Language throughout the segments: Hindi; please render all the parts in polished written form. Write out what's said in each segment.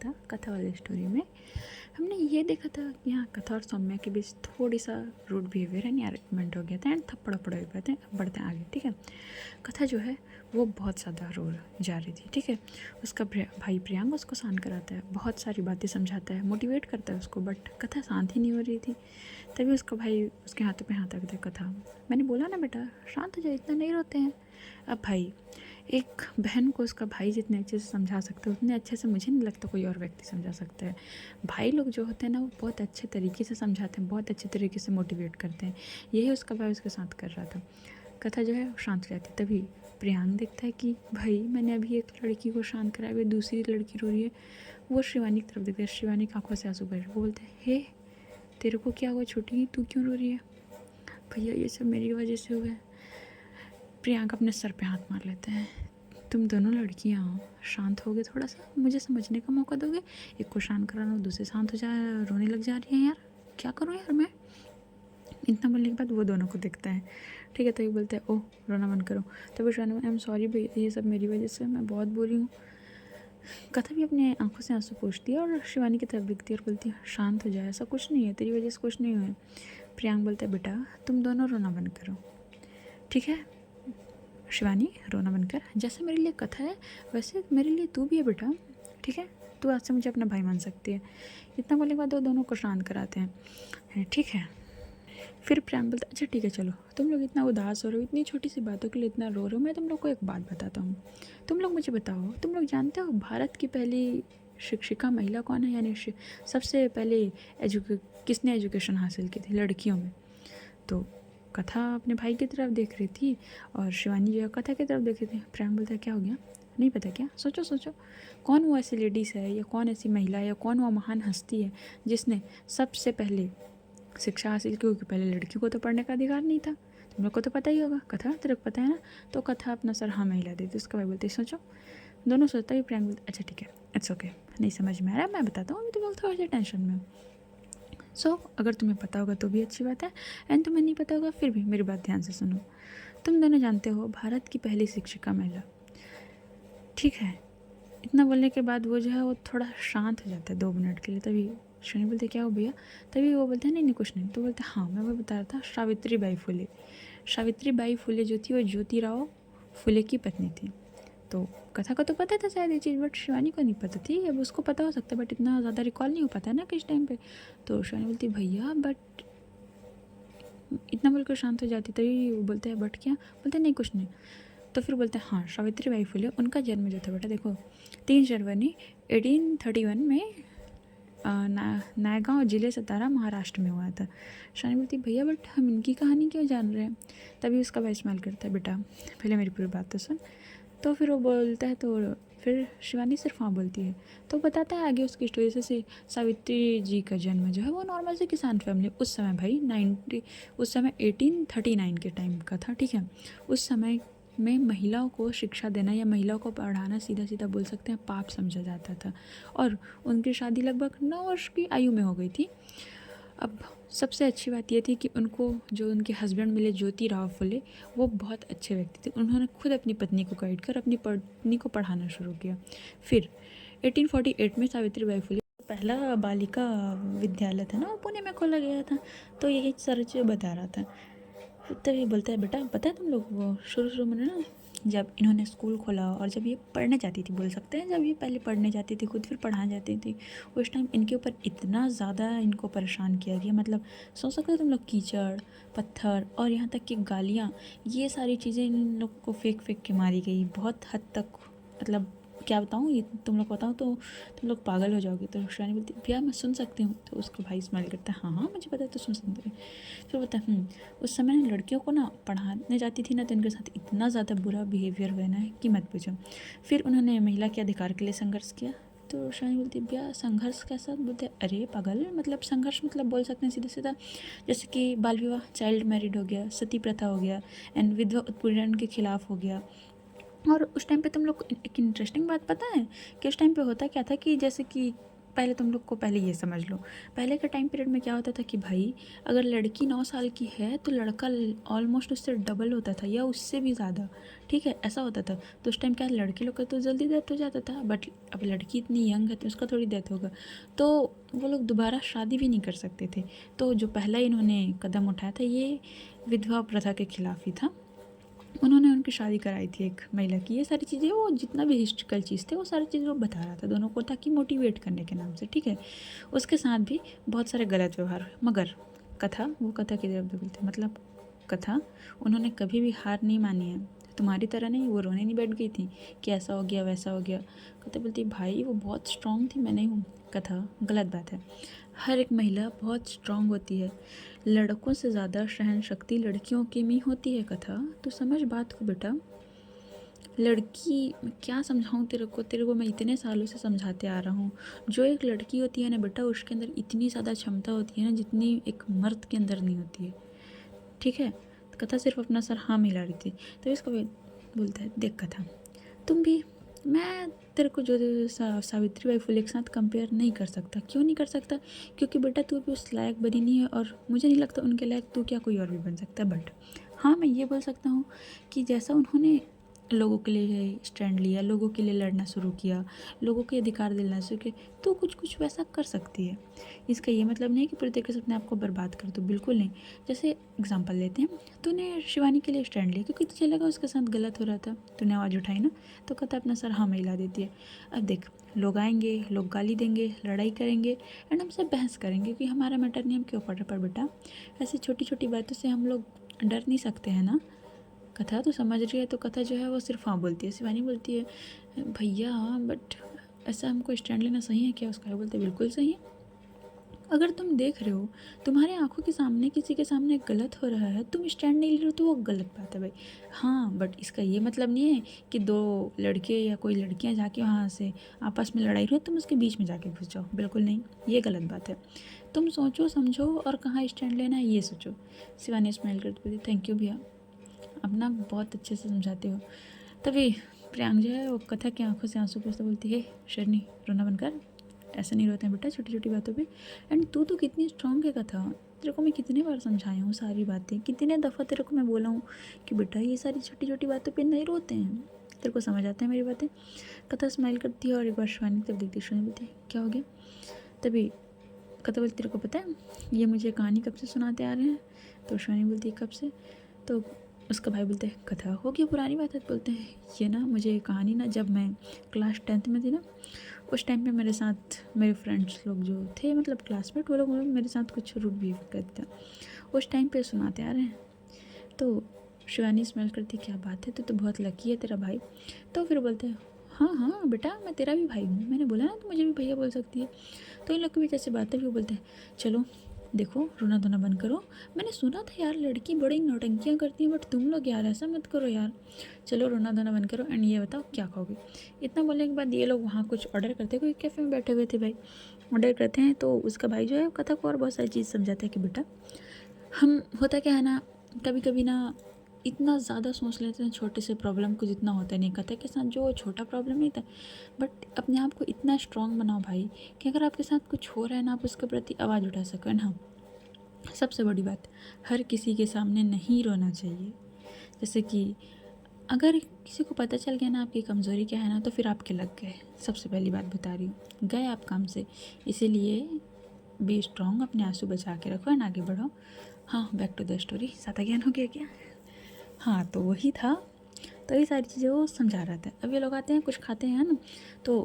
था कथा वाली स्टोरी में, हमने ये देखा था कि यहाँ कथा और सौम्या के बीच थोड़ी सा रूड बिहेवियर एंड आर्गुमेंट हो गया था एंड थप्पड़ पड़ गए थे। बढ़ते हैं आगे, ठीक है। कथा जो है वो बहुत ज़्यादा रो जा रही थी, ठीक है। उसका भाई प्रियांक उसको शांत कराता है, बहुत सारी बातें समझाता है, मोटिवेट करता है उसको, बट कथा शांत ही नहीं हो रही थी। तभी उसका भाई उसके हाथों पे हाथ रखता है। कथा, मैंने बोला ना बेटा शांत हो जाए, इतना नहीं रोते हैं। अब भाई, एक बहन को उसका भाई जितने अच्छे से समझा सकते हैं उतने अच्छे से मुझे नहीं लगता कोई और व्यक्ति समझा सकता है। भाई लोग जो होते हैं ना वो बहुत अच्छे तरीके से समझाते हैं, बहुत अच्छे तरीके से मोटिवेट करते हैं। यही उसका भाई उसके साथ कर रहा था। कथा जो है शांत रहती, तभी प्रियांक देखता है कि भाई मैंने अभी एक लड़की को शांत कराया, अभी दूसरी लड़की रो रही है। वो शिवानी की तरफ देखता है, शिवानी की आंखों से आंसू बह रहे। वो बोलते हैं, हे तेरे को क्या हुआ छोटी, तू क्यों रो रही है? भैया ये सब मेरी वजह से हुआ है। प्रियांक अपने सर पे हाथ मार लेते हैं। तुम दोनों लड़कियाँ शांत होगे, थोड़ा सा मुझे समझने का मौका दोगे? एक को शांत करा रहा हूँ, दूसरे शांत हो जाए, रोने लग जा रही है यार, क्या करूँ यार मैं? इतना बोलने के बाद वो दोनों को देखता है, ठीक है। तो ये बोलता है, ओह रोना बंद करो। तो फिर आई एम सॉरी भैया, ये सब मेरी वजह से, मैं बहुत बुरी हूँ। कथा भी अपने आंखों से आंसू पोंछती है और शिवानी की तरफ देखती है और बोलती है, शांत हो जाए, ऐसा कुछ नहीं है, तेरी वजह से कुछ नहीं हुआ है। प्रियांक बोलता है, बेटा तुम दोनों रोना बंद करो, ठीक है। शिवानी रोना बंद कर, जैसे मेरे लिए कथा है वैसे मेरे लिए तू भी है बेटा, ठीक है। तू आज से मुझे अपना भाई मान सकती है। इतना बोलने के बाद वो दोनों को शांत कराते हैं, ठीक है। फिर प्रियांक बोलता है, अच्छा ठीक है चलो, तुम लोग इतना उदास हो रहे हो, इतनी छोटी सी बातों के लिए इतना रो रहे हो, मैं तुम लोग को एक बात बताता हूँ। तुम लोग मुझे बताओ, तुम लोग जानते हो भारत की पहली शिक्षिका महिला कौन है, यानी सबसे पहले किसने एजुकेशन हासिल की थी लड़कियों में? तो कथा अपने भाई की तरफ देख रही थी और शिवानी जो है कथा की तरफ देख रही थी। प्रियांक बोलता है, क्या हो गया, नहीं पता क्या? सोचो सोचो, कौन वो ऐसी लेडीज़ है या कौन ऐसी महिला है या कौन वो महान हस्ती है जिसने सबसे पहले शिक्षा हासिल की? क्योंकि पहले लड़की को तो पढ़ने का अधिकार नहीं था, तुम लोग को तो पता ही होगा। कथा तेरे को पता है ना? तो कथा अपना सर हाँ महिला देती, उसका भाई बोलते सोचो। दोनों सोचता ही, प्रियांक बोलते अच्छा ठीक है, इट्स ओके, नहीं समझ में आ रहा है, मैं बताता हूँ, अभी तुम लोग थोड़ा सा टेंशन में हो। अगर तुम्हें पता होगा तो भी अच्छी बात है, एंड तुम्हें नहीं पता होगा फिर भी मेरी बात ध्यान से सुनो। तुम दोनों जानते हो भारत की पहली शिक्षिका महिला, ठीक है। इतना बोलने के बाद वो जो है वो थोड़ा शांत हो जाता है 2 मिनट के लिए। तभी शनि बोलते, क्या हो भैया? तभी वो बोलते हैं, नहीं नहीं कुछ नहीं। तो बोलते हाँ मैं वो बता रहा था, सावित्री बाई फुले। सावित्री बाई फुले जो थी वो ज्योतिराव फुले की पत्नी थी। तो कथा को तो पता था शायद ये चीज़, बट शिवानी को नहीं पता थी। अब उसको पता हो सकता है बट इतना ज़्यादा रिकॉल नहीं हो पाता है ना किस टाइम पे। तो शिवानी बोलती, भैया बट, इतना बोलकर शांत हो जाती। तभी वो बोलते हैं, बट क्या? बोलते नहीं कुछ नहीं। तो फिर बोलते हैं, हाँ सावित्री बाई फुले, उनका जन्म जो था बेटा देखो 3 जनवरी 1831 में नायगांव जिले सतारा महाराष्ट्र में हुआ था। शानी बोलती, भैया बट हम इनकी कहानी क्यों जान रहे हैं? तभी उसका भाई स्माइल करता है, बेटा पहले मेरी पूरी बात तो सुन। तो फिर वो बोलता है, तो फिर शिवानी सिर्फ हाँ बोलती है। तो बताता है आगे उसकी स्टोरी से सावित्री जी का जन्म जो है वो नॉर्मल से किसान फैमिली, उस समय भाई उस समय 1839 के टाइम का था, ठीक है। उस समय में महिलाओं को शिक्षा देना या महिलाओं को पढ़ाना सीधा सीधा बोल सकते हैं पाप समझा जाता था। और उनकी शादी लगभग 9 वर्ष की आयु में हो गई थी। अब सबसे अच्छी बात यह थी कि उनको जो उनके हस्बैंड मिले ज्योतिराव फुले, वो बहुत अच्छे व्यक्ति थे। उन्होंने खुद अपनी पत्नी को गाइड कर अपनी पत्नी को पढ़ाना शुरू किया। फिर 1848 में सावित्रीबाई फुले पहला बालिका विद्यालय था ना वो पुणे में खोला गया था। तो यही सारी चीज़ बता रहा था। तभी बोलता है, बेटा पता है तुम लोग वो शुरू शुरू में ना जब इन्होंने स्कूल खोला और जब ये पढ़ने जाती थी, बोल सकते हैं जब ये पहले पढ़ने जाती थी खुद फिर पढ़ाने जाती थी, उस टाइम इनके ऊपर इतना ज़्यादा इनको परेशान किया गया। मतलब सोच सकते हो तुम लोग, कीचड़, पत्थर और यहाँ तक कि गालियाँ, ये सारी चीज़ें इन लोग को फेंक फेंक के मारी गई बहुत हद तक। मतलब क्या बताऊँ, ये तुम लोग बताऊँ तो तुम लोग पागल हो जाओगे। तो शिवानी बोलती, भैया मैं सुन सकती हूँ? तो उसको भाई स्माइल करता है, हाँ हाँ मुझे पता है तो सुन सकते हैं। फिर बोलता है, उस समय ना लड़कियों को ना पढ़ाने जाती थी ना तो इनके साथ इतना ज़्यादा बुरा बिहेवियर हुआ ना कि मत पूछो। फिर उन्होंने महिला के अधिकार के लिए संघर्ष किया। तो शानी बोलती, भैया संघर्ष कैसा? बोलते, अरे पागल, मतलब संघर्ष मतलब बोल सकते हैं सीधा सीधा, जैसे कि बाल विवाह, चाइल्ड मैरिड हो गया, सती प्रथा हो गया, एंड विधवा उत्पीड़न के खिलाफ हो गया। और उस टाइम पे तुम लोग एक इंटरेस्टिंग बात पता है कि उस टाइम पे होता क्या था कि जैसे कि पहले तुम लोग को पहले ये समझ लो, पहले के टाइम पीरियड में क्या होता था कि भाई अगर लड़की 9 साल की है तो लड़का ऑलमोस्ट उससे डबल होता था या उससे भी ज़्यादा, ठीक है, ऐसा होता था। तो उस टाइम क्या लड़के लोग का तो जल्दी डेथ हो जाता था, बट अब लड़की इतनी यंग है तो उसका थोड़ी डेथ होगा, तो वो लोग दोबारा शादी भी नहीं कर सकते थे। तो जो पहला इन्होंने कदम उठाया था ये विधवा प्रथा के खिलाफ ही था। उन्होंने उनकी शादी कराई थी एक महिला की। ये सारी चीज़ें, वो जितना भी हिस्ट्रिकल चीज़ थे वो सारी चीज़ें वो बता रहा था दोनों को, ताकि मोटिवेट करने के नाम से, ठीक है। उसके साथ भी बहुत सारे गलत व्यवहार हुए, मगर कथा, वो कथा की तरफ बोलते मतलब कथा, उन्होंने कभी भी हार नहीं मानी है। तुम्हारी तरह नहीं, वो रोने नहीं बैठ गई थी कि ऐसा हो गया वैसा हो गया। कथा बोलती भाई वो बहुत स्ट्रांग थी, मैं नहीं हूँ। कथा गलत बात है। हर एक महिला बहुत स्ट्रांग होती है, लड़कों से ज़्यादा सहन शक्ति लड़कियों की में होती है। कथा तो समझ बात को बेटा। लड़की, मैं क्या समझाऊँ तेरे को मैं इतने सालों से समझाते आ रहा हूँ। जो एक लड़की होती है ना बेटा, उसके अंदर इतनी ज़्यादा क्षमता होती है ना जितनी एक मर्द के अंदर नहीं होती है, ठीक है। कथा सिर्फ अपना सर हाँ मिला रही थी, तो इसको बोलता है देख कथा, तुम भी, मैं तेरे को जो सावित्री बाई फुले के साथ कंपेयर नहीं कर सकता। क्यों नहीं कर सकता? क्योंकि बेटा तू भी उस लायक बनी नहीं है, और मुझे नहीं लगता उनके लायक तू क्या कोई और भी बन सकता है। बट हाँ, मैं ये बोल सकता हूँ कि जैसा उन्होंने लोगों के लिए स्टैंड लिया, लोगों के लिए लड़ना शुरू किया, लोगों के अधिकार दिलाना शुरू किए, तो कुछ कुछ वैसा कर सकती है। इसका ये मतलब नहीं है कि पूरी तरीके से अपने आप को बर्बाद कर दो, बिल्कुल नहीं। जैसे एग्जांपल लेते हैं, तूने शिवानी के लिए स्टैंड लिया क्योंकि तुझे लगा उसके साथ गलत हो रहा था, तूने आवाज़ उठाई ना, तो कथा अपना सर हाँ मिला देती है। अब देख, लोग आएंगे, लोग गाली देंगे, लड़ाई करेंगे एंड हमसे बहस करेंगे कि हमारा मैटर नहीं, हम क्यों पढ़ पर बेटा ऐसी छोटी छोटी बातों से हम लोग डर नहीं सकते हैं ना। कथा तो समझ रही है, तो कथा जो है वो सिर्फ हाँ बोलती है। शिवानी बोलती है भैया बट ऐसा हमको स्टैंड लेना सही है क्या? उसका बोलते बिल्कुल सही है। अगर तुम देख रहे हो तुम्हारे आंखों के सामने किसी के सामने गलत हो रहा है, तुम स्टैंड नहीं ले रहे हो, तो वो गलत बात है भाई। हाँ, बट इसका ये मतलब नहीं है कि दो लड़के या कोई लड़कियां जाके वहाँ से आपस में लड़ाई रहो तुम उसके बीच में जाके घुस जाओ, बिल्कुल नहीं, ये गलत बात है। तुम सोचो समझो और कहाँ स्टैंड लेना है ये सोचो। शिवानी स्माइल करती बोली थैंक यू भैया, अपना बहुत अच्छे से समझाते हो। तभी प्रियांक जो है वो कथा की आंखों से आंसू पोंछते बोलती है शर्नी रोना बंद कर, ऐसे नहीं रोते हैं बेटा छोटी छोटी बातों पे। एंड तू तो कितनी स्ट्रांग है कथा, तेरे को मैं कितने बार समझाया हूँ सारी बातें, कितने दफ़ा तेरे को मैं बोला हूँ कि बेटा ये सारी छोटी छोटी बातों पे नहीं रोते हैं, तेरे को समझ आते हैं मेरी बातें। कथा स्माइल करती है और एक बार शिवानी की तरफ देखती है। शिवानी बोलती है क्या हो गया? तभी कथा बोलती तेरे को पता है ये मुझे कहानी कब से सुनाते आ रहे हैं? तो शिवानी बोलती है कब से? तो उसका भाई बोलते हैं कथा हो गया पुरानी बात है। तो बोलते हैं ये ना मुझे कहानी ना जब मैं क्लास 10th में थी ना, उस टाइम पे मेरे साथ मेरे फ्रेंड्स लोग जो थे मतलब क्लासमेट, वो लोग मेरे साथ कुछ रूड बिहेव करते थे, उस टाइम पे सुनाते आ रहे हैं। तो शिवानी स्मेल करती क्या बात है, तो बहुत लकी है तेरा भाई। तो फिर बोलते हैं हाँ हाँ बेटा मैं तेरा भी भाई हूँ, मैंने बोला ना तो मुझे भी भैया बोल सकती है। तो इन लोग के बीच ऐसी बात है, फिर बोलते हैं चलो देखो रोना धोना बंद करो, मैंने सुना था यार लड़की बड़ी नौटंकियाँ करती हैं, बट तुम लोग यार ऐसा मत करो यार, चलो रोना धोना बंद करो एंड ये बताओ क्या खाओगे। इतना बोलने के बाद ये लोग वहाँ कुछ ऑर्डर करते, कोई कैफ़े में बैठे हुए थे भाई, ऑर्डर करते हैं। तो उसका भाई जो है कथा को और बहुत सारी चीज़ समझाता है कि बेटा हम, होता क्या है ना, कभी कभी ना इतना ज़्यादा सोच लेते हैं छोटे से प्रॉब्लम को, जितना होता नहीं। कथा के साथ जो छोटा प्रॉब्लम नहीं था, बट अपने आप को इतना स्ट्रॉन्ग बनाओ भाई कि अगर आपके साथ कुछ हो रहा है ना, आप उसके प्रति आवाज़ उठा सको। एंड हाँ, सबसे बड़ी बात, हर किसी के सामने नहीं रोना चाहिए। जैसे कि अगर किसी को पता चल गया ना आपकी कमज़ोरी क्या है ना, तो फिर आपके लग गए। सबसे पहली बात बता रही हूँ, गए आप काम से, इसीलिए बी स्ट्रॉन्ग, अपने आंसू बचा के रखो एंड आगे बढ़ो। हाँ, बैक टू द स्टोरी। सादा ज्ञान हो गया क्या? हाँ, तो वही था। तो ये सारी चीज़ें वो समझा रहा था। अब ये लोग आते हैं कुछ खाते हैं ना, तो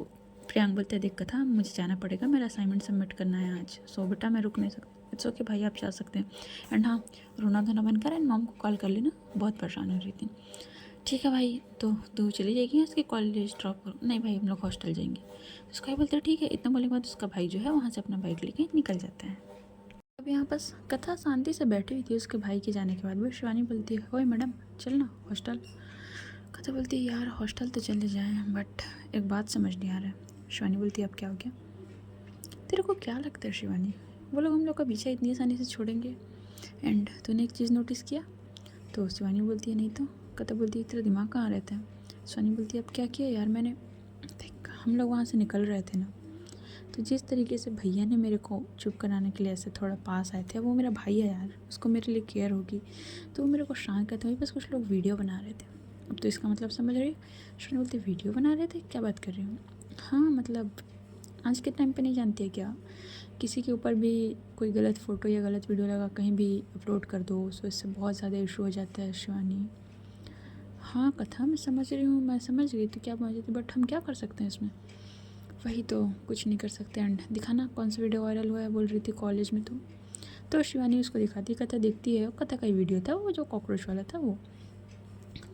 प्रियांक बोलते हैं देख कथा मुझे जाना पड़ेगा, मेरा असाइनमेंट सबमिट करना है आज, सो बेटा मैं रुक नहीं सकता। इट्स ओके भाई आप जा सकते हैं। एंड हाँ, रोना धोना बंद कर एंड मॉम को कॉल कर लेना, बहुत परेशान हो रही थी। ठीक है भाई, तो दूर चली जाएगी उसके कॉलेज ड्रॉप करो। नहीं भाई हम लोग हॉस्टल जाएंगे। तो उसका भाई बोलते हैं ठीक है। इतना बोलने के बाद उसका भाई जो है वहाँ से अपना बाइक लेके निकल जाता है। अब यहाँ बस कथा शांति से बैठी हुई थी उसके भाई के जाने के बाद भी। शिवानी बोलती है ओए मैडम चलना हॉस्टल। कथा बोलती है यार हॉस्टल तो चले जाएं, बट एक बात समझ नहीं आ रहा है। शिवानी बोलती है अब क्या हो गया? तेरे को क्या लगता है शिवानी, वो लोग हम लोग का पीछा इतनी आसानी से छोड़ेंगे? एंड तूने एक चीज़ नोटिस किया? तो शिवानी बोलती है नहीं तो। कथा बोलती है तेरा दिमाग कहाँ रहता है? शिवानी बोलती है अब क्या किया यार मैंने, देख हम लोग वहाँ से निकल रहे थे ना, तो जिस तरीके से भैया ने मेरे को चुप कराने के लिए ऐसे थोड़ा पास आए थे, वो मेरा भाई है यार, उसको मेरे लिए केयर होगी, तो वो मेरे को शांत करते हुए बस कुछ लोग वीडियो बना रहे थे। अब तो इसका मतलब समझ रही है। शनि बोलती वीडियो बना रहे थे, क्या बात कर रही हूँ? हाँ मतलब आज के टाइम पे नहीं जानती है क्या, किसी के ऊपर भी कोई गलत फ़ोटो या गलत वीडियो लगा कहीं भी अपलोड कर दो, सो इससे बहुत ज़्यादा इशू हो जाता है शिवानी। हाँ कथा मैं समझ रही हूँ, मैं समझ गई तो क्या पहुँच जाती, बट हम क्या कर सकते हैं इसमें? वही तो, कुछ नहीं कर सकते। एंड दिखाना कौन सा वीडियो वायरल हुआ है, बोल रही थी कॉलेज में तो शिवानी उसको दिखाती, कथा देखती है, कथा का ही वीडियो था वो, जो कॉकरोच वाला था वो।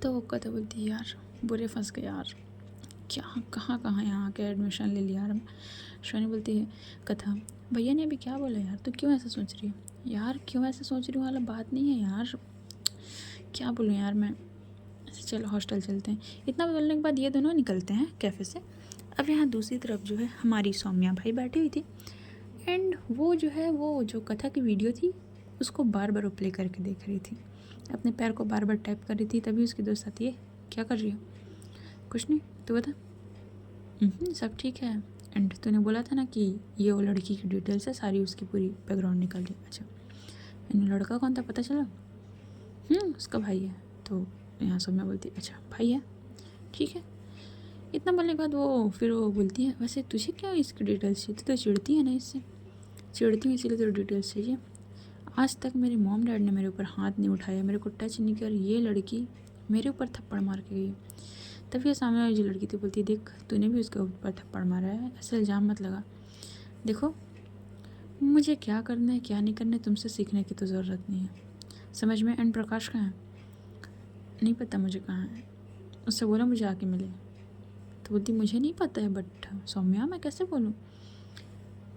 तो वो कथा बोलती है यार बुरे फंस गए यार, क्या कहाँ कहाँ यहाँ के एडमिशन ले लिया यार। शिवानी बोलती है कथा भैया ने अभी क्या बोला यार, तो क्यों ऐसा सोच रही है यार? क्यों ऐसा सोच रही हूँ वाला बात नहीं है यार, क्या बोलूँ यार मैं। चलो हॉस्टल चलते हैं। इतना बोलने के बाद ये दोनों निकलते हैं कैफ़े से। अब यहाँ दूसरी तरफ जो है हमारी सौम्या भाई बैठी हुई थी, एंड वो जो है वो जो कथा की वीडियो थी उसको बार बार वो प्ले करके देख रही थी, अपने पैर को बार बार टाइप कर रही थी। तभी उसकी दोस्त आती है, क्या कर रही हो? कुछ नहीं, तू बता। सब ठीक है। एंड तूने बोला था ना कि ये वो लड़की की डिटेल्स है सारी, उसकी पूरी बैकग्राउंड निकाल दी। अच्छा एंड लड़का कौन था पता चला? उसका भाई है। तो यहाँ सौम्या बोलती अच्छा भाई है, ठीक है। इतना बोलने के बाद वो फिर वो बोलती है वैसे तुझे क्या इसकी डिटेल्स चाहिए, तो चिढ़ती है ना इससे? चिढ़ती हूँ इसीलिए तो डिटेल्स चाहिए। आज तक मेरे मॉम डैड ने मेरे ऊपर हाथ नहीं उठाया, मेरे को टच नहीं किया, और ये लड़की मेरे ऊपर थप्पड़ मार के गई। तब ये सामने वाली जो लड़की थी बोलती देख तूने भी उसके ऊपर थप्पड़ मारा है, ऐसा इल्ज़ाम मत लगा। देखो मुझे क्या करना है क्या नहीं करना है तुमसे सीखने की तो ज़रूरत नहीं है, समझ में। एंड प्रकाश कहाँ है? नहीं पता मुझे कहाँ है, उससे बोला मुझे आके मिले। तो बोलती मुझे नहीं पता है, बट सौम्या मैं कैसे बोलूँ,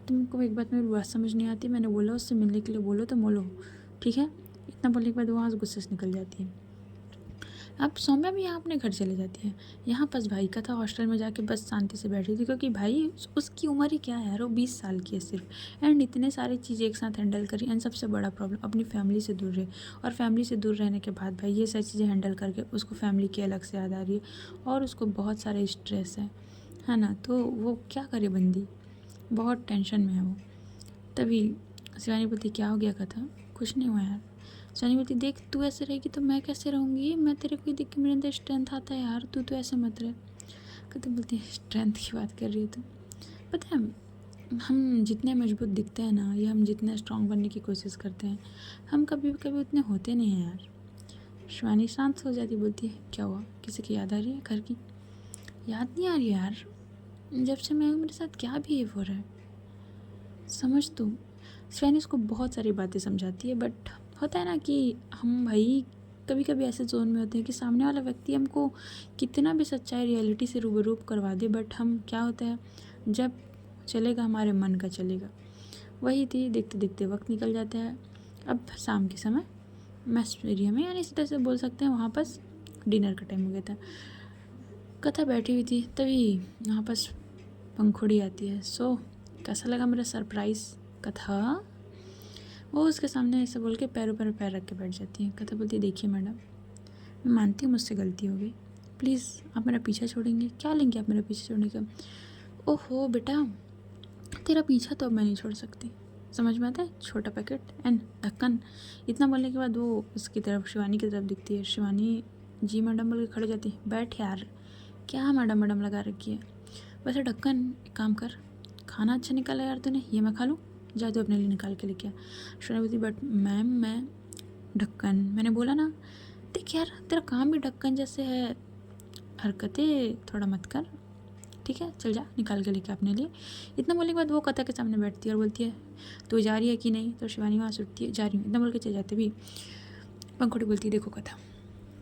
तुमको एक बात मेरी बात समझ नहीं आती, मैंने बोला उससे मिलने के लिए बोलो तो बोलो, ठीक है। इतना बोलने के बाद वहाँ से गुस्से से निकल जाती है। अब सौम्या भी यहाँ अपने घर चले जाती है। यहाँ बस भाई का था हॉस्टल में जाके बस शांति से बैठी थी, क्योंकि भाई उसकी उम्र ही क्या है यार, वो 20 साल की है सिर्फ, एंड इतने सारी चीज़ें एक साथ हैंडल करी। एंड सबसे बड़ा प्रॉब्लम अपनी फैमिली से दूर रहे, और फैमिली से दूर रहने के बाद भाई ये सारी चीज़ें हैंडल करके उसको फैमिली की अलग से याद आ रही है, और उसको बहुत सारे स्ट्रेस है ना। तो वो क्या करे बंदी, बहुत टेंशन में है वो। तभी शिवानी बोलती क्या हो गया कथा? कुछ नहीं हुआ यार। शिवानी बोलती देख तू ऐसे रहेगी तो मैं कैसे रहूँगी, मैं तेरे को ही देख के मेरे अंदर स्ट्रेंथ आता है यार, तू तो ऐसे मत रहे। कथा बोलती है स्ट्रेंथ की बात कर रही है तू? पता है हम जितने मजबूत दिखते हैं ना, या हम जितने स्ट्रांग बनने की कोशिश करते हैं, हम कभी कभी उतने होते नहीं हैं यार। शिवानी शांत हो जाती, बोलती है क्या हुआ, किसी की याद आ रही है घर की? याद नहीं आ रही यार, जब से मैं मेरे साथ क्या बिहेव हो रहा है, समझ तू। शिवानी उसको बहुत सारी बातें समझाती है, बट होता है ना कि हम भाई कभी कभी ऐसे जोन में होते हैं कि सामने वाला व्यक्ति हमको कितना भी सच्चाई रियलिटी से रूबरू करवा दे, बट हम क्या होता है जब चलेगा हमारे मन का चलेगा। वही थी, देखते देखते वक्त निकल जाता है। अब शाम के समय मैस एरिया में, यानी इसी तरह से बोल सकते हैं, वहाँ पास डिनर का टाइम हो गया था। कथा बैठी हुई थी, तभी वहाँ पास पंखुड़ी आती है। सो कैसा लगा मेरा सरप्राइज़ कथा? वो उसके सामने ऐसे बोल के पैरों पर पैर रख के बैठ जाती है। कथा बोलती है देखिए मैडम, मैं मानती हूँ मुझसे गलती हो गई, प्लीज़ आप मेरा पीछा छोड़ेंगे? क्या लेंगे आप मेरा पीछा छोड़ने का? ओहो बेटा, तेरा पीछा तो अब मैं नहीं छोड़ सकती, समझ में आता है? छोटा पैकेट एंड ढक्कन। इतना बोलने के बाद वो उसकी तरफ शिवानी की तरफ दिखती है। शिवानी जी मैडम बोल के खड़े जाती है। बैठ यार, क्या मैडम मैडम लगा रखी है? वैसे ढक्कन एक काम कर, खाना अच्छा निकाला यार तूने, ये मैं खा लूँ? जा तू अपने लिए निकाल के लेके आ। शिवानी बोलती बट मैम मैं ढक्कन, मैंने बोला ना। देख यार तेरा काम भी ढक्कन जैसे है, हरकतें थोड़ा मत कर, ठीक है? चल जा निकाल के लेके अपने लिए। इतना बोलने के बाद वो कथा के सामने बैठती है और बोलती है तू जा रही है कि नहीं? तो शिवानी वहाँ से उठती है, जा रही हूँ, इतना बोल के चल जाते भी। पंखुड़ी बोलती है देखो कथा,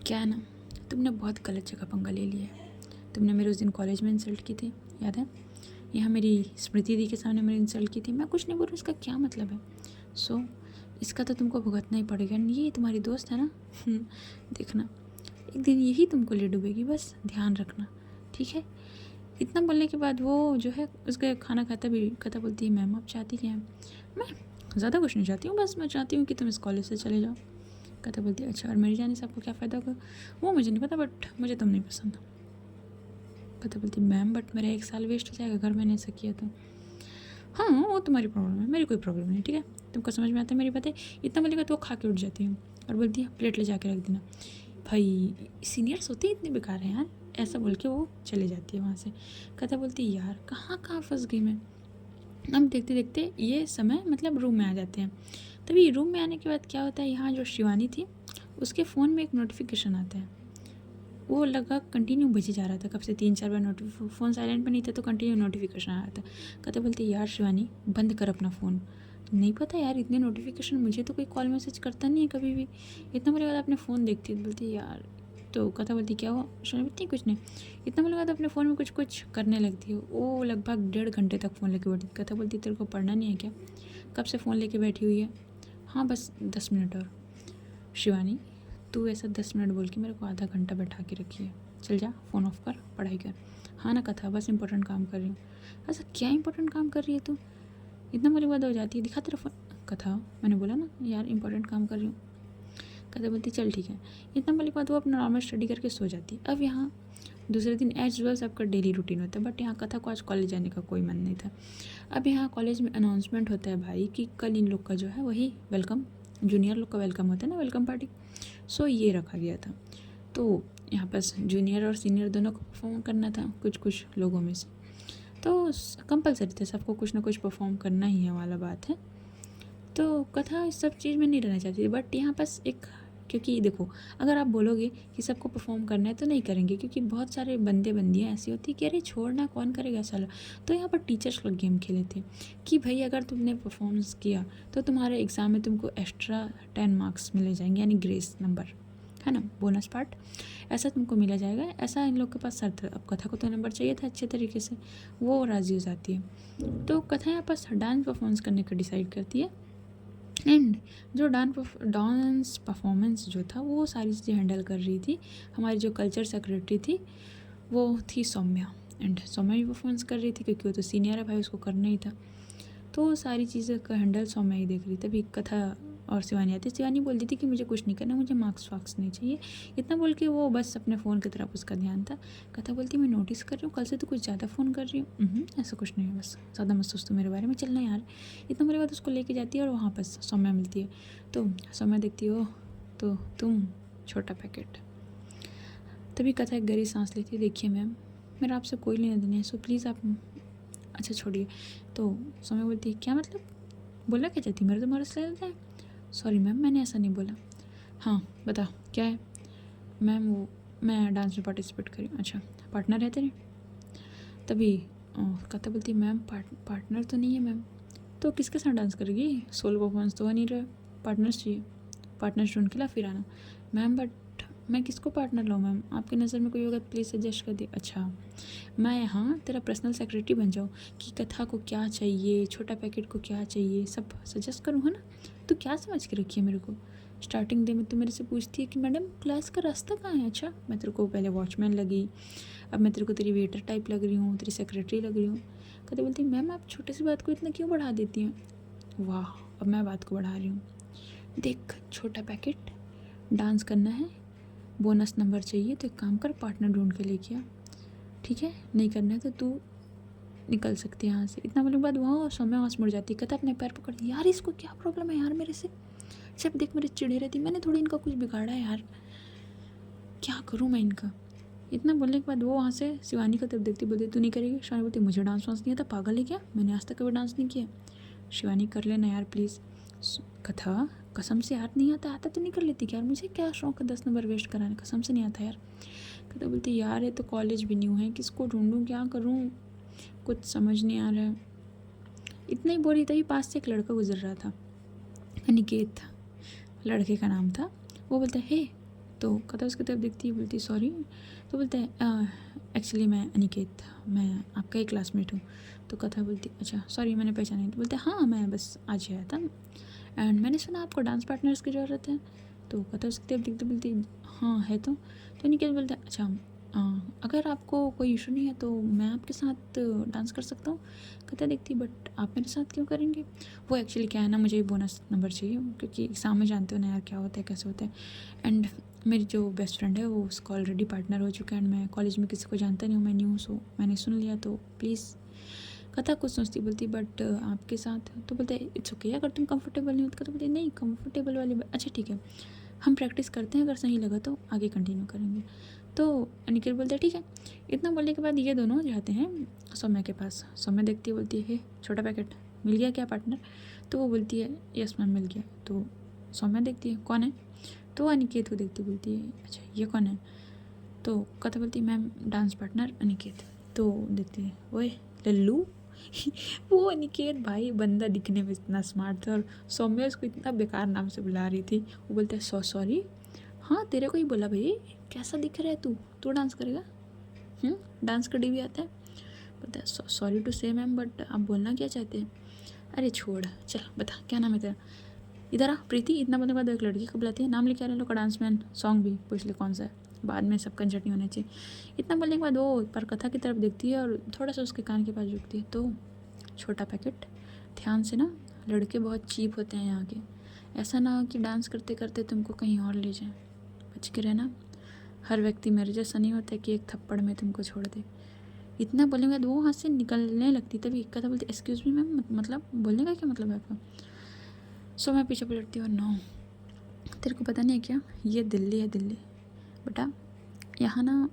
क्या है ना, तुमने बहुत गलत जगह पंगा ले लिया है। तुमने मेरे उस दिन कॉलेज में इंसल्ट की थी, याद है? यहाँ मेरी स्मृति दी के सामने मेरी इंसल्ट की थी। मैं कुछ नहीं बोल रही, इसका क्या मतलब है? सो इसका तो तुमको भुगतना ही पड़ेगा। ये तुम्हारी दोस्त है ना, देखना एक दिन यही तुमको ले डूबेगी, बस ध्यान रखना, ठीक है? इतना बोलने के बाद वो जो है उसका खाना खाता भी कथा बोलती है मैम आप चाहती क्या हैं? मैं ज़्यादा कुछ नहीं चाहती हूँ, बस मैं चाहती हूँ कि तुम इस कॉलेज से चले जाओ। कथा बोलती है अच्छा और मेरे जाने से आपको क्या फ़ायदा होगा? वो मुझे नहीं पता, बट मुझे तुम नहीं पसंद। कथा बोलती मैम बट मेरा 1 साल वेस्ट हो जाएगा अगर मैंने ऐसा किया तो। हाँ वो तुम्हारी प्रॉब्लम है, मेरी कोई प्रॉब्लम नहीं, ठीक है, तुमको समझ में आता है मेरी बातें। इतना बोलेगा तो वो खा के उठ जाती है और बोलती है प्लेट ले जाके रख देना। भाई सीनियर्स होते ही इतने बेकार हैं यार, ऐसा बोल के वो चले जाती है वहाँ से। कथा बोलती है यार कहाँ कहाँ फंस गई मैं। हम देखते देखते ये समय मतलब रूम में आ जाते हैं। तभी रूम में आने के बाद क्या होता है, यहाँ जो शिवानी थी उसके फ़ोन में एक नोटिफिकेशन आता है। वो लगा कंटिन्यू बजे जा रहा था, कब से 3-4 बार फ़ोन साइलेंट पे नहीं था तो कंटिन्यू नोटिफिकेशन आ रहा था। कहते बोलते यार शिवानी बंद कर अपना फ़ोन। नहीं पता यार इतने नोटिफिकेशन, मुझे तो कोई कॉल मैसेज करता नहीं है कभी भी, इतना बोले बाद अपने फ़ोन देखती है। बोलती यार, तो कथा बोलती क्या हुआ, शिवानी बोलती कुछ नहीं। इतना बोले बाद अपने फ़ोन में कुछ कुछ करने लगती है। वो लगभग 1.5 घंटे तक फ़ोन लेके बैठी। कथा बोलती तेरे को पढ़ना नहीं है क्या, कब से फ़ोन लेके बैठी हुई है। हाँ बस 10 मिनट और। शिवानी तू ऐसा 10 मिनट बोल के मेरे को आधा घंटा बैठा के रखी है, चल जा फ़ोन ऑफ कर पढ़ाई कर। हाँ ना कथा, बस इंपॉर्टेंट काम कर रही हूँ। ऐसा क्या इंपॉर्टेंट काम कर रही है तू, इतना मेरी बात हो जाती है, दिखा तेरा फ़ोन। कथा मैंने बोला ना यार इंपॉर्टेंट काम कर रही हूँ। कथा बोलती चल ठीक है। इतना वाली बात वो अपना नॉर्मल स्टडी करके सो जाती। अब यहाँ दूसरे दिन एज वेल सबका डेली रूटीन होता है, बट यहाँ कथा को आज कॉलेज जाने का कोई मन नहीं था। अब यहाँ कॉलेज में अनाउंसमेंट होता है भाई कि कल इन लोग का जो है वही वेलकम, जूनियर लोग का वेलकम होता है ना, वेलकम पार्टी। सो ये रखा गया था। तो यहाँ पर जूनियर और सीनियर दोनों को परफॉर्म करना था कुछ कुछ लोगों में से, तो कंपलसरी थे, सबको कुछ ना कुछ परफॉर्म करना ही है वाला बात है। तो कथा इस सब चीज़ में नहीं रहना चाहती थी, बट यहाँ पास एक, क्योंकि देखो अगर आप बोलोगे कि सबको परफॉर्म करना है तो नहीं करेंगे, क्योंकि बहुत सारे बंदे बंदियाँ ऐसी होती कि अरे छोड़ना कौन करेगा साला। तो यहाँ पर टीचर्स लोग गेम खेले थे कि भाई अगर तुमने परफॉर्मेंस किया तो तुम्हारे एग्ज़ाम में तुमको एक्स्ट्रा 10 मार्क्स मिले जाएंगे, यानी ग्रेस नंबर है ना, बोनस पार्ट ऐसा तुमको मिला जाएगा। ऐसा इन लोग के पास शर्त है। अब कथा को तो नंबर चाहिए था अच्छे तरीके से, वो राज़ी हो जाती है। तो कथा यहाँ पास डांस परफॉर्मेंस करने का डिसाइड करती है। एंड जो डांस परफॉर्मेंस जो था वो सारी चीज़ें हैंडल कर रही थी हमारी जो कल्चर सेक्रेटरी थी, वो थी सौम्या। एंड सौम्या भी परफॉर्मेंस कर रही थी क्योंकि वो तो सीनियर है भाई, उसको करना ही था। तो सारी चीज़ें का हैंडल सौम्या ही देख रही। तभी कथा और शिवानी आती। शिवानी बोलती थी कि मुझे कुछ नहीं करना, मुझे मार्क्स वार्क्स नहीं चाहिए। इतना बोल के वो बस अपने फ़ोन की तरफ उसका ध्यान था। कथा बोलती मैं नोटिस कर रही हूँ कल से तो कुछ ज़्यादा फ़ोन कर रही हूँ। ऐसा कुछ नहीं है, बस ज़्यादा मत सोच तो मेरे बारे में, चलना यार। इतना मेरे बाद उसको लेके जाती है और वहाँ पर सौम्या मिलती है। तो सौम्या देखती हो तो तुम छोटा पैकेट। तभी कथा एक गहरी सांस लेती है। देखिए मैम, मेरा आपसे कोई लेना देना है, सो प्लीज़ आप, अच्छा छोड़िए। तो सौम्या बोलती है क्या मतलब, बोला क्या चाहती, मेरे तो मार्क्स ले लेते हैं। सॉरी मैम मैंने ऐसा नहीं बोला। हाँ बता क्या है। मैम वो मैं डांस में पार्टिसिपेट करी। अच्छा पार्टनर है तेरे। तभी कथा बोलती है मैम पार्टनर तो नहीं है मैम। तो किसके साथ डांस करेगी, सोलो परफॉर्मेंस तो हो नहीं रहा, पार्टनर्स चाहिए, पार्टनर्स ढूंढ के ला फिर आना। मैम बट मैं किसको पार्टनर लाऊँ मैम, आपकी नज़र में कोई होगा तो प्लीज़ सजेस्ट कर दे। अच्छा मैं यहाँ तेरा पर्सनल सेक्रेटरी बन जाऊँ कि कथा को क्या चाहिए, छोटा पैकेट को क्या चाहिए, सब सजेस्ट करूँ है ना। तो क्या समझ के रखी है मेरे को, स्टार्टिंग डे में तो मेरे से पूछती है कि मैडम क्लास का रास्ता कहाँ है। अच्छा मैं तेरे को पहले वॉचमैन लगी, अब मैं तेरे को तेरी वेटर टाइप लग रही हूँ, तेरी सेक्रेटरी लग रही हूँ। कथा बोलती है मैम आप छोटी सी बात को इतना क्यों बढ़ा देती हैं। वाह अब मैं बात को बढ़ा रही हूँ। देख छोटा पैकेट, डांस करना है, बोनस नंबर चाहिए, तो एक काम कर पार्टनर ढूंढ के लेके आ, ठीक है, नहीं करना है तो तू निकल सकती है यहाँ से। इतना बोलने के बाद वहाँ सौम्या वहाँ से मुड़ जाती है। कहता अपने पैर पकड़, यार इसको क्या प्रॉब्लम है यार मेरे से, जब देख मेरे चिड़े रहती, मैंने थोड़ी इनका कुछ बिगाड़ा है यार, क्या करूँ मैं इनका। इतना बोलने के बाद वो वहाँ से शिवानी का तरफ देखती, बोलती तू नहीं करेगी। शिवानी बोलती मुझे डांस वांस नहीं आता, पागल है क्या, मैंने आज तक कभी डांस नहीं किया। शिवानी कर लेना यार प्लीज़। कथा कसम से यार नहीं आता, आता तो नहीं कर लेती क्या यार, मुझे क्या शौक है 10 नंबर वेस्ट कराने, कसम से नहीं आता यार। कथा बोलती यार ये तो कॉलेज भी न्यू है, किसको ढूंढूँ क्या करूँ, कुछ समझ नहीं आ रहा है। इतना ही बोली तभी पास से एक लड़का गुजर रहा था, अनिकेत लड़के का नाम था। वो बोलता है हे, तो कथा उसकी तरफ देखती है, बोलती सॉरी। तो बोलता है एक्चुअली मैं अनिकेत, मैं आपका ही क्लासमेट हूँ। तो कथा बोलती अच्छा सॉरी मैंने पहचाना नहीं। तो बोलते हाँ मैं बस आज ही आया था एंड मैंने सुना आपको डांस पार्टनर्स की ज़रूरत है। तो कथा उसकी तरफ देखते बोलती हाँ है। तो अनिकेत बोलता है अच्छा अगर आपको कोई इशू नहीं है तो मैं आपके साथ डांस कर सकता हूँ। कथा देखती बट आप मेरे साथ क्यों करेंगे। वो एक्चुअली क्या है ना, मुझे बोनस नंबर चाहिए क्योंकि एग्ज़ाम में जानते हो ना यार क्या होता है कैसे होता है। एंड मेरी जो बेस्ट फ्रेंड है वो उसका ऑलरेडी पार्टनर हो चुका है एंड मैं कॉलेज में किसी को जानता नहीं हूँ, मैं न्यू हूँ, सो मैंने सुन लिया, तो प्लीज़। कथा कुछ सोचती, बोलती बट आपके साथ, तो बोलते इट्स ओके अगर तुम कंफर्टेबल नहीं हो तो बोलते नहीं कंफर्टेबल वाली अच्छा ठीक है हम प्रैक्टिस करते हैं, अगर सही लगा तो आगे कंटिन्यू करेंगे। तो अनिकेत बोलते ठीक है। इतना बोलने के बाद ये दोनों जाते हैं सौम्या के पास। सौम्या देखती है, बोलती है छोटा पैकेट मिल गया क्या पार्टनर? तो वो बोलती है यस मैम मिल गया। तो सौम्या देखती है कौन है, तो अनिकेत को देखती, बोलती है अच्छा ये कौन है? तो कथा बोलती है मैम डांस पार्टनर अनिकेत। तो देखती है ओए लल्लू वो अनिकेत भाई बंदा दिखने में इतना स्मार्ट था और सौम्या उसको इतना बेकार नाम से बुला रही थी। वो बोलता है सॉरी हाँ तेरे को ही बोला भाई, कैसा दिख रहा है तू, तू डांस करेगा? डांस कर भी आता है? बोलता है सॉरी टू से मैम बट आप बोलना क्या चाहते हैं? अरे छोड़ चल बता क्या नाम है तेरा? इधर आ प्रीति। इतना बोलने के बाद एक लड़की को बुलाती है, नाम लिखा रहे लोग का डांस मैन, सॉन्ग भी पूछ ले कौन सा है, बाद में सब कंजट नहीं होना चाहिए। इतना बोलने के बाद वो पर कथा की तरफ देखती है और थोड़ा सा उसके कान के पास झुकती है। तो छोटा पैकेट ध्यान से ना, लड़के बहुत चीप होते हैं यहाँ के, ऐसा ना हो कि डांस करते करते तुमको कहीं और ले जाएं, बच के रहना। हर व्यक्ति मेरे जैसा नहीं होता कि एक थप्पड़ में तुमको छोड़ दे। इतना बोलने के बाद वो हाथ से निकलने लगती, तभी कथा बोलती एक्सक्यूज़ मी मैम, मतलब बोलने का क्या मतलब है आपका? सो मैं पीछे पलटती हूँ, नो तेरे को पता नहीं है क्या, ये दिल्ली है दिल्ली बेटा, यहाँ ना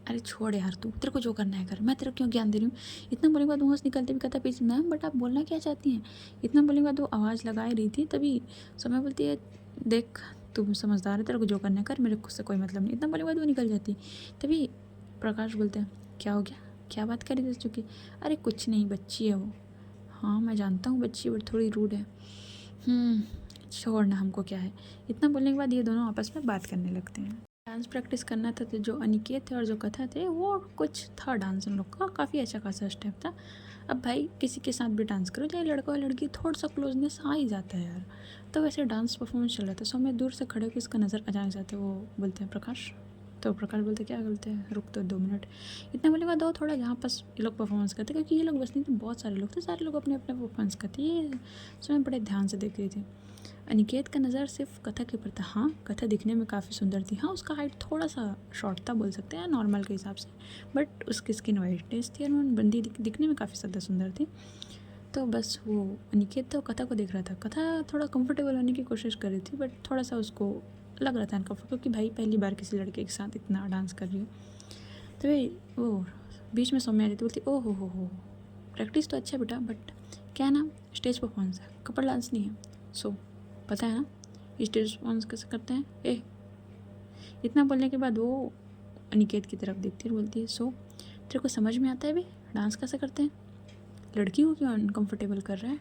अरे छोड़ यार तू, तेरे को जो करना है कर, मैं तेरे को क्यों ज्ञान दे रही हूँ। इतना बोलने के बाद वो निकलते भी कहता पीछे मैम बट आप बोलना क्या चाहती हैं? इतना बोलने के बाद वो आवाज़ लगा ही रही थी, तभी समय बोलती है देख तू समझदार है, तेरे को जो करना है कर, मेरे को से कोई मतलब नहीं। इतना बोलने के बाद वो निकल जाती। तभी प्रकाश बोलते हैं क्या हो गया, क्या बात करी दे चुकी? अरे कुछ नहीं बच्ची है वो। हाँ मैं जानता हूँ बच्ची बट थोड़ी रूड है। छोड़ना हमको क्या है। इतना बोलने के बाद ये दोनों आपस में बात करने लगते हैं। डांस प्रैक्टिस करना था, तो जो अनिकेत थे और जो कथा थे वो कुछ था डांस उन लोग का, काफ़ी अच्छा खासा स्टेप था। अब भाई किसी के साथ भी डांस करो, चाहे लड़का और लड़की, थोड़ा सा क्लोजनेस आ ही जाता है यार। तो वैसे डांस परफॉर्मेंस चल रहा था, सो मैं दूर से खड़े होकर इसका नज़र अचानक से आते, वो बोलते हैं प्रकाश। तो प्रकाश बोलते क्या बोलते हैं रुक तो 2 मिनट। इतना बोले बाद दो थोड़ा जहाँ पास ये लोग परफॉर्मेंस करते, क्योंकि ये लोग बस नहीं थे, बहुत सारे लोग थे, सारे लोग अपने अपने परफॉर्मेंस करते, ये सो मैं बड़े ध्यान से देख रही थी। अनिकेत का नज़र सिर्फ कथा के ऊपर था। हाँ कथा दिखने में काफ़ी सुंदर थी, हाँ उसका हाइट थोड़ा सा शॉर्ट था बोल सकते हैं नॉर्मल के हिसाब से, बट उसकी स्किन वाइटनेस थी और वो बंदी दिखने में काफ़ी ज़्यादा सुंदर थी। तो बस वो अनिकेत तो कथा को देख रहा था, कथा थोड़ा कंफर्टेबल होने की कोशिश कर रही थी, बट थोड़ा सा उसको लग रहा था अनकम्फर्टेबल, क्योंकि भाई पहली बार किसी लड़के के साथ इतना डांस कर रही हो। तो भाई वो बीच में सौम्या रही थी, बोलती ओ हो प्रैक्टिस तो अच्छा बेटा, बट क्या है ना स्टेज परफॉर्मेंस है, कपल डांस नहीं है। सो पता है ना स्टेज परफॉर्मेंस कैसे करते हैं ए। इतना बोलने के बाद वो अनिकेत की तरफ देखती है, बोलती है सो तेरे को समझ में आता है भाई डांस कैसे करते हैं, लड़की को क्यों अनकम्फर्टेबल कर रहा है?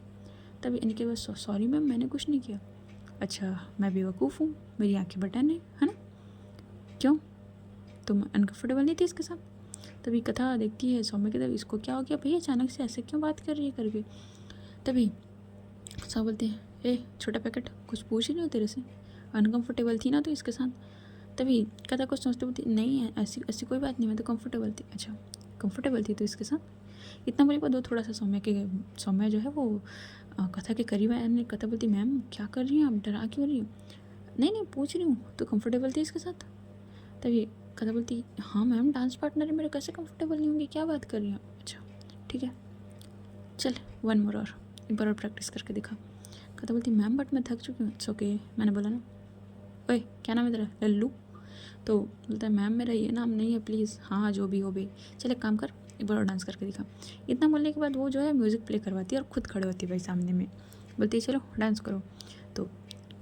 तभी अनिकेत बस सॉरी मैम मैंने कुछ नहीं किया। अच्छा मैं बेवकूफ़ हूँ, मेरी आँखें बटन है ना? क्यों तुम अनकम्फर्टेबल नहीं थी इसके साथ? तभी कथा देखती है सौम्य की तरफ, इसको क्या हो गया भैया अचानक से ऐसे क्यों बात कर रही है करके। तभी सब बोलते हैं ए छोटा पैकेट कुछ पूछ ही नहीं हो तेरे से, अनकम्फर्टेबल थी ना तो इसके साथ? तभी कथा कुछ सोचते बोलती नहीं है ऐसी ऐसी कोई बात नहीं, मैं तो कंफर्टेबल थी। अच्छा कंफर्टेबल थी तो इसके साथ? इतना बोले बाद वो थोड़ा सा सौम्य जो है वो कथा के करीब आया, ने कथा बोलती मैम क्या कर रही हैं आप, डरा क्यों रही हो? नहीं पूछ रही हूँ तो कंफर्टेबल थी इसके साथ? तभी कथा बोलती हाँ मैम डांस पार्टनर है मेरे, कैसे कंफर्टेबल नहीं होंगी, क्या बात कर रही हैं? अच्छा ठीक है चल 1 मोर और एक बार और प्रैक्टिस करके दिखा। कथा बोलती मैम बट मैं थक चुकी हूँ। इट्स ओके मैंने बोला ना। ओए क्या नाम है तेरा, लल्लू? तो बोलता है मैम मेरा ये नाम नहीं है प्लीज़। हाँ जो भी हो भाई, चल एक काम कर एक बार और डांस करके दिखा। इतना बोलने के बाद वो जो है म्यूज़िक प्ले करवाती है और खुद खड़े होती है भाई सामने में, बोलती है चलो डांस करो। तो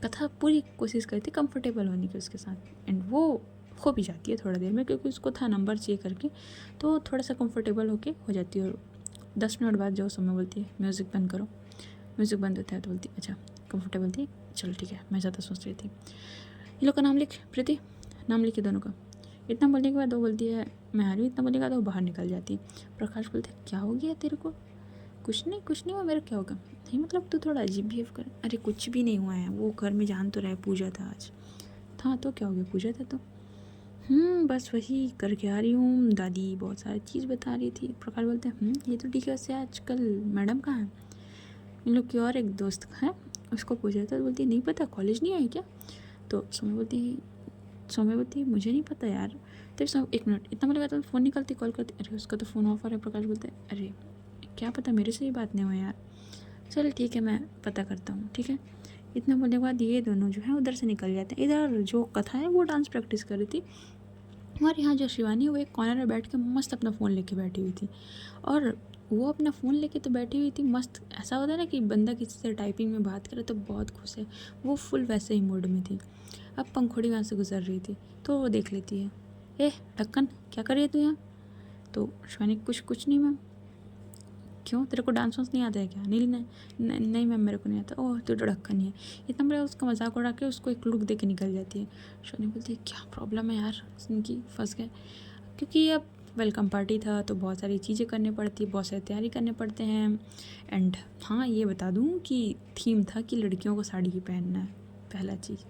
कथा पूरी कोशिश करती है कंफर्टेबल होने की उसके साथ, एंड वो हो भी जाती है थोड़ा देर में, क्योंकि उसको था नंबर चाहिए करके, तो थोड़ा सा कंफर्टेबल होके हो जाती है। और 10 मिनट बाद जो समय बोलती है म्यूज़िक बंद करो, म्यूज़िक बंद होता है तो बोलती अच्छा कंफर्टेबल थी, चलो ठीक है मैं ज़्यादा सोच रही थी। ये लोग का नाम लिख प्रीति, नाम लिखे दोनों का। इतना बोलने के बाद वो बोलती है मैं आ रही हूँ। इतना बोलने के बाद वो बाहर निकल जाती है। प्रकाश बोलते क्या हो गया तेरे को? कुछ नहीं हुआ, मेरा क्या होगा? नहीं मतलब तू थोड़ा अजीब बिहेव कर। अरे कुछ भी नहीं हुआ है, वो घर में जान तो रहा है पूजा था आज। था तो क्या हो गया, पूजा था तो बस वही करके आ रही हूँ, दादी बहुत सारी चीज़ बता रही थी। प्रकाश बोलते हैं ये तो ठीक है, वैसे आजकल मैडम कहाँ है? इन लोग की और एक दोस्त है उसको पूछा था, बोलती नहीं पता कॉलेज नहीं आई क्या? तो सौम्य बोलती मुझे नहीं पता यार। तो सब 1 मिनट इतना बोलेगा तो फ़ोन निकलती कॉल करती, अरे उसका तो फ़ोन ऑफ आ रहा है। प्रकाश बोलते हैं अरे क्या पता मेरे से ही बात नहीं हो यार, चल ठीक है मैं पता करता हूँ, ठीक है। इतना बोलने के बाद ये दोनों जो है उधर से निकल जाते हैं। इधर जो कथा है वो डांस प्रैक्टिस कर रही थी, और यहाँ जो शिवानी वो एक कॉर्नर में बैठ के मस्त अपना फ़ोन लेके बैठी हुई थी। और वो अपना फ़ोन लेके तो बैठी हुई थी मस्त, ऐसा होता है ना कि बंदा किसी से टाइपिंग में बात करे तो बहुत खुश है, वो फुल वैसे ही मूड में थी। अब पंखुड़ी वहाँ से गुजर रही थी तो वो देख लेती है, ए ढक्कन क्या कर रही है तू यहाँ? तो शिवानी कुछ नहीं मैम। क्यों, तेरे को डांस वांस नहीं आता है क्या? नहीं नहीं मैम मेरे को नहीं आता। ओह तो ढक्कन ही है। इतना बड़ा उसका मजाक उड़ा के उसको एक लुक दे के निकल जाती है। शिवानी बोलती है क्या प्रॉब्लम है यार इनकी, फंस गए। क्योंकि अब वेलकम पार्टी था तो बहुत सारी चीज़ें करनी पड़ती है, बहुत सारी तैयारी करने पड़ते हैं। एंड हाँ ये बता दूँ कि थीम था कि लड़कियों को साड़ी ही पहनना है पहला चीज़,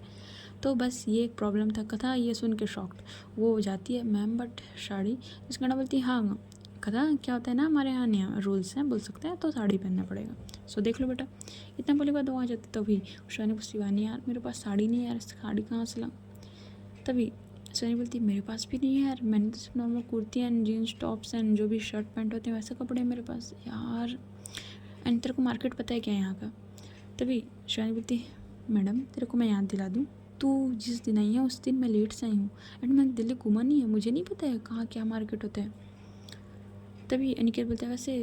तो बस ये एक प्रॉब्लम था। कथा ये सुन के शॉक्ड, वो हो जाती है मैम बट साड़ी। इसका ना बोलती है हाँ कथा क्या होता है ना हमारे यहाँ नियम रूल्स हैं बोल सकते हैं, तो साड़ी पहनना पड़ेगा, सो देख लो बेटा। इतना बोले बाद वो आ जाती, तभी शिवानी को शिवानी यार मेरे पास साड़ी नहीं है यार, साड़ी कहाँ से ला। तभी शिवानी बोलती मेरे पास भी नहीं है यार, मैंने तो सिर्फ normal kurti and jeans tops and जो भी शर्ट पैंट होते हैं वैसे कपड़े हैं मेरे पास यार। एंड तेरे को मार्केट पता है क्या यहाँ का? तभी शिवानी बोलती मैडम तेरे को मैं याद दिला दूँ, तू जिस दिन आई है उस दिन मैं लेट से आई हूँ, एंड मैंने दिल्ली घूमा नहीं है, मुझे नहीं पता है कहाँ क्या मार्केट होता है। तभी अनिकेत बोलता है वैसे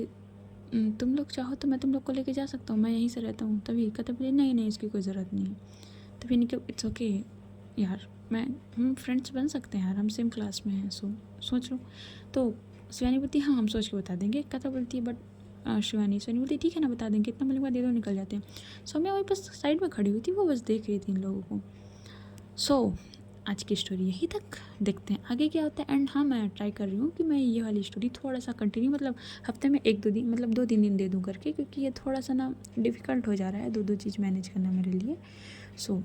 तुम लोग चाहो तो मैं तुम लोग को लेके जा सकता हूँ, मैं यहीं से रहता हूँ। तभी कहते बोले नहीं इसकी कोई ज़रूरत नहीं है। तभी अनिकेत इट्स ओके यार, हम फ्रेंड्स बन सकते हैं यार, हम सेम क्लास में हैं, सोच लो। तो शिवानी बोलती हाँ हम सोच के बता देंगे। कथा बोलती है बट शिवानी बोलती ठीक है ना बता देंगे। इतना बोलने के बाद ये दो निकल जाते हैं। सौम्या वही बस साइड में खड़ी हुई थी, वो बस देख रही थी इन लोगों को। सो आज की स्टोरी यहीं तक, देखते हैं आगे क्या होता है। एंड हाँ मैं ट्राई कर रही हूँ कि मैं ये वाली स्टोरी थोड़ा सा कंटिन्यू, मतलब हफ्ते में 1-2 दिन, मतलब 2-3 दिन दे दूँ करके, क्योंकि ये थोड़ा सा ना डिफ़िकल्ट हो जा रहा है, दो चीज़ मैनेज करना मेरे लिए। सो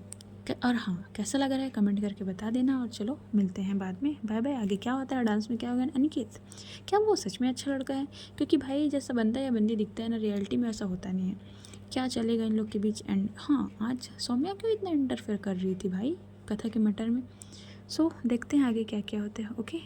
और हाँ कैसा लग रहा है कमेंट करके बता देना। और चलो मिलते हैं बाद में, बाय बाय। आगे क्या होता है डांस में क्या होगा। अनिकेत क्या वो सच में अच्छा लड़का है? क्योंकि भाई जैसा बंदा या बंदी दिखता है ना, रियलिटी में ऐसा होता नहीं है। क्या चलेगा इन लोग के बीच। एंड हाँ आज सौम्या क्यों इतना इंटरफेयर कर रही थी भाई कथा के मैटर में। सो देखते हैं आगे क्या क्या होता है। ओके।